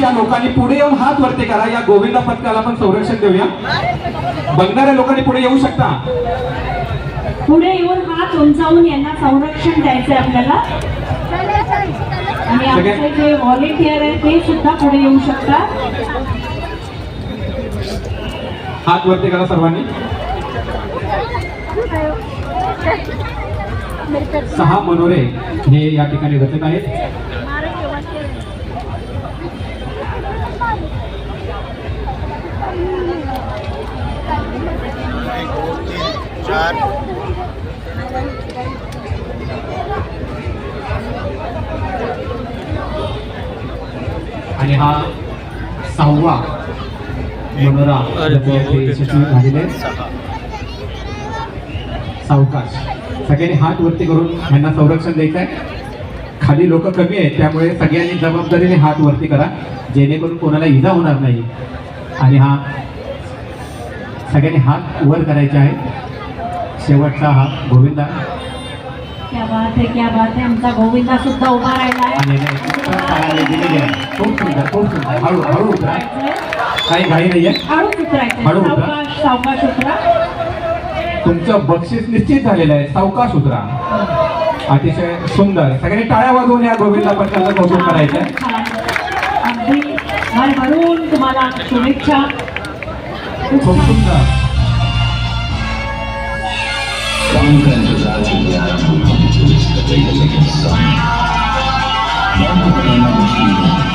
ज्या लोकांनी पुढे येऊन हात वरती करा, या गोविंदा पथकाला पण संरक्षण देऊया. बघणाऱ्या लोकांनी पुढे येऊ शकता. पुढे येऊन हात उंचावून यांना संरक्षण द्यायचंय आपल्याला. आणि आपले जे व्हॉलेंटियर आहे ते सुद्धा पुढे येऊ शकतात. हात वरती करा सर्वांनी. 6 मनोरे हे या ठिकाणी रचत आहेत. आणि हा 6वा मनोरा यशस्वी झालेला आहे. सावकाश सगळ्यांनी हात वरती करून यांना संरक्षण द्यायचं आहे. खाली लोक कमी आहेत त्यामुळे सगळ्यांनी जबाबदारीने हात वरती करा जेणेकरून कोणाला इजा होणार नाही. आणि हा सगळ्यांनी हात वर करायचे आहे. शेवटचा हा गोविंदा. क्या बात है, क्या बात है. आमचा गोविंदा सुद्धा उभा राहिला आहे. खूप सुंदर, खूप सुंदर. हळू हळू उतरा, काही घाई नाहीये. हळूच उतरायचं. हळू उतरा. सावकाश सावकाश उतरा. तुमचं बक्षीस निश्चित झालेलं आहे. सावकाश उतरा. अतिशय सुंदर. सगळ्यांनी टाळ्या वाजवून या गोविंदा पथकाचं कौतुक करायचं आहे. अगदी भरभरून तुम्हाला शुभेच्छा. खूप सुंदर. Enters out of the animal competitors that they live in sun. One of them on the field.